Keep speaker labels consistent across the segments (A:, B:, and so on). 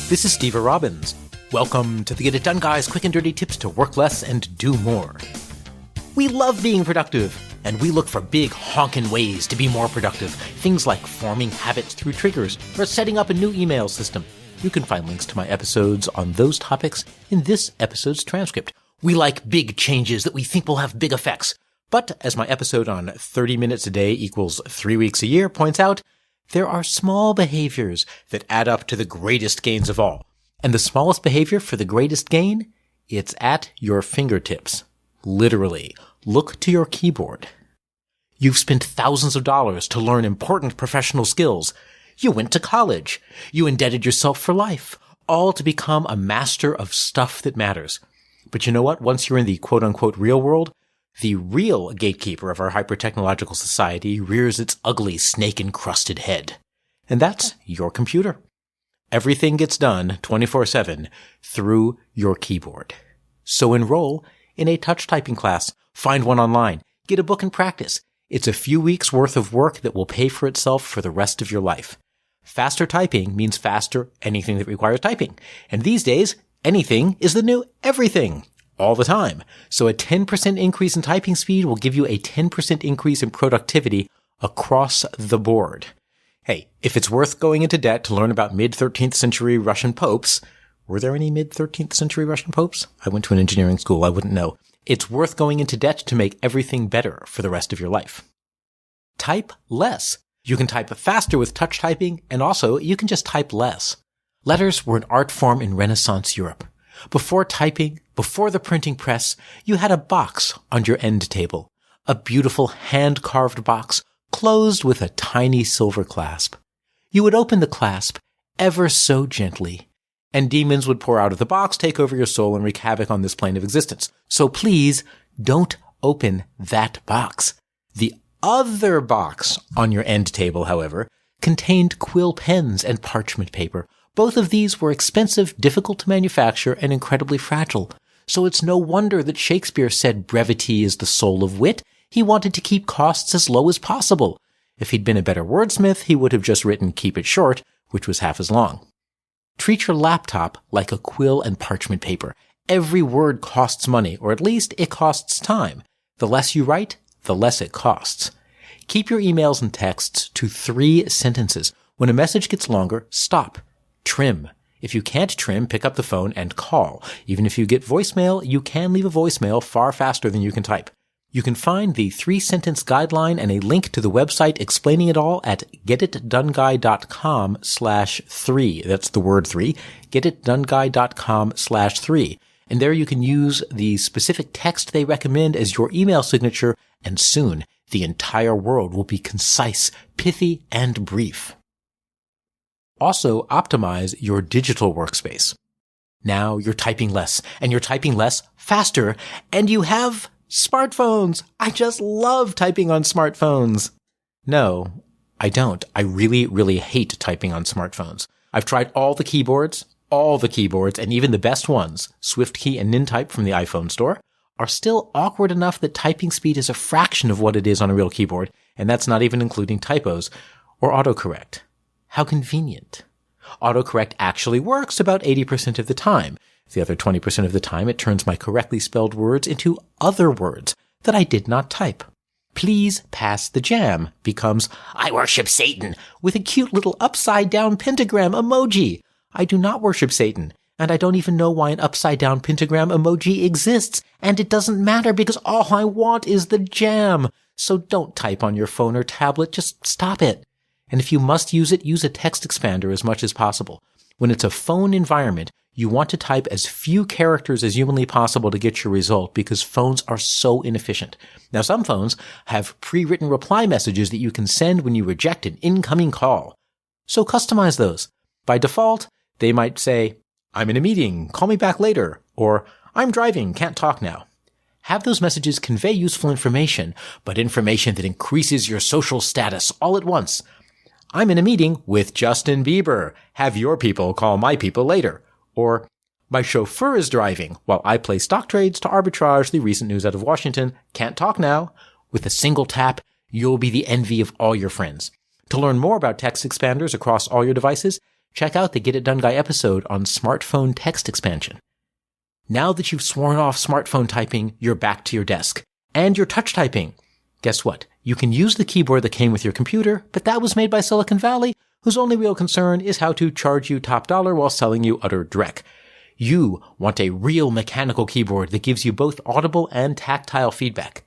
A: This is Steve Robbins. Welcome to the Get It Done Guys quick and dirty tips to work less and do more. We love being productive, and we look for big honkin' ways to be more productive. Things like forming habits through triggers or setting up a new email system. You can find links to my episodes on those topics in this episode's transcript. We like big changes that we think will have big effects. But as my episode on 30 minutes a day equals 3 weeks a year points out, there are small behaviors that add up to the greatest gains of all. And the smallest behavior for the greatest gain? It's at your fingertips. Literally. Look to your keyboard. You've spent thousands of dollars to learn important professional skills. You went to college. You indebted yourself for life, all to become a master of stuff that matters. But you know what? Once you're in the quote-unquote real world, the real gatekeeper of our hyper-technological society rears its ugly snake-encrusted head. And that's your computer. Everything gets done 24/7 through your keyboard. So enroll in a touch typing class. Find one online. Get a book and practice. It's a few weeks worth of work that will pay for itself for the rest of your life. Faster typing means faster anything that requires typing. And these days, anything is the new everything. All the time. So a 10% increase in typing speed will give you a 10% increase in productivity across the board. Hey, if it's worth going into debt to learn about mid-13th century Russian popes, were there any mid-13th century Russian popes? I went to an engineering school, I wouldn't know. It's worth going into debt to make everything better for the rest of your life. Type less. You can type faster with touch typing, and also you can just type less. Letters were an art form in Renaissance Europe. Before typing, before the printing press, you had a box on your end table. A beautiful hand-carved box closed with a tiny silver clasp. You would open the clasp ever so gently, and demons would pour out of the box, take over your soul, and wreak havoc on this plane of existence. So please, don't open that box. The other box on your end table, however, contained quill pens and parchment paper. Both of these were expensive, difficult to manufacture, and incredibly fragile. So it's no wonder that Shakespeare said brevity is the soul of wit. He wanted to keep costs as low as possible. If he'd been a better wordsmith, he would have just written keep it short, which was half as long. Treat your laptop like a quill and parchment paper. Every word costs money, or at least it costs time. The less you write, the less it costs. Keep your emails and texts to 3 sentences. When a message gets longer, stop. Trim. If you can't trim, pick up the phone and call. Even if you get voicemail, you can leave a voicemail far faster than you can type. You can find the 3-sentence guideline and a link to the website explaining it all at getitdoneguy.com/3. That's the word 3. getitdoneguy.com/3. And there you can use the specific text they recommend as your email signature, and soon the entire world will be concise, pithy, and brief. Also, optimize your digital workspace. Now you're typing less, and you're typing less faster, and you have smartphones. I just love typing on smartphones. No, I don't. I really, really hate typing on smartphones. I've tried all the keyboards, and even the best ones, SwiftKey and Nintype from the iPhone store, are still awkward enough that typing speed is a fraction of what it is on a real keyboard, and that's not even including typos or autocorrect. How convenient. Autocorrect actually works about 80% of the time. The other 20% of the time, it turns my correctly spelled words into other words that I did not type. Please pass the jam becomes, I worship Satan, with a cute little upside-down pentagram emoji. I do not worship Satan, and I don't even know why an upside-down pentagram emoji exists, and it doesn't matter because all I want is the jam. So don't type on your phone or tablet, just stop it. And if you must use it, use a text expander as much as possible. When it's a phone environment, you want to type as few characters as humanly possible to get your result because phones are so inefficient. Now, some phones have pre-written reply messages that you can send when you reject an incoming call. So customize those. By default, they might say, I'm in a meeting, call me back later, or I'm driving, can't talk now. Have those messages convey useful information, but information that increases your social status all at once. I'm in a meeting with Justin Bieber. Have your people call my people later. Or, my chauffeur is driving while I play stock trades to arbitrage the recent news out of Washington. Can't talk now. With a single tap, you'll be the envy of all your friends. To learn more about text expanders across all your devices, check out the Get It Done Guy episode on smartphone text expansion. Now that you've sworn off smartphone typing, you're back to your desk. And you're touch typing. Guess what? You can use the keyboard that came with your computer, but that was made by Silicon Valley, whose only real concern is how to charge you top dollar while selling you utter dreck. You want a real mechanical keyboard that gives you both audible and tactile feedback.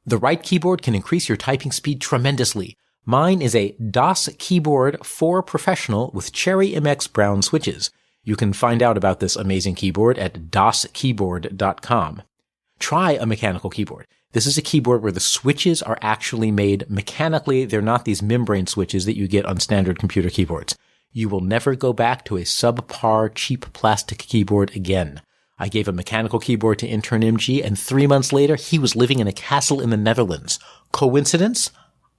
A: The right keyboard can increase your typing speed tremendously. Mine is a DOS keyboard for professional with Cherry MX brown switches. You can find out about this amazing keyboard at doskeyboard.com. Try a mechanical keyboard. This is a keyboard where the switches are actually made mechanically. They're not these membrane switches that you get on standard computer keyboards. You will never go back to a subpar, cheap plastic keyboard again. I gave a mechanical keyboard to intern MG, and 3 months later, he was living in a castle in the Netherlands. Coincidence?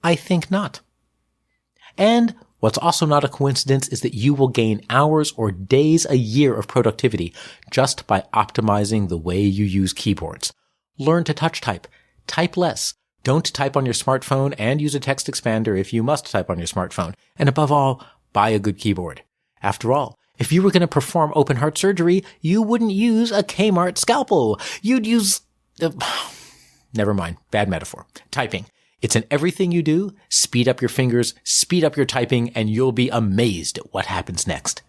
A: I think not. And what's also not a coincidence is that you will gain hours or days a year of productivity just by optimizing the way you use keyboards. Learn to touch type. Type less. Don't type on your smartphone and use a text expander if you must type on your smartphone. And above all, buy a good keyboard. After all, if you were going to perform open heart surgery, you wouldn't use a Kmart scalpel. You'd use... never mind. Bad metaphor. Typing. It's in everything you do. Speed up your fingers, speed up your typing, and you'll be amazed at what happens next.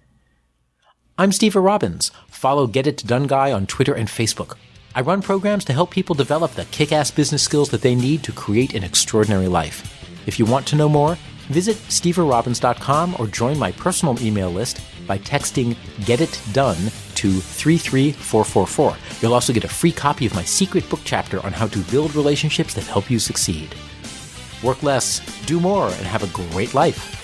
A: I'm Steve Robbins. Follow Get It Done Guy on Twitter and Facebook. I run programs to help people develop the kick-ass business skills that they need to create an extraordinary life. If you want to know more, visit steverobbins.com or join my personal email list by texting Get It Done to 33444. You'll also get a free copy of my secret book chapter on how to build relationships that help you succeed. Work less, do more, and have a great life.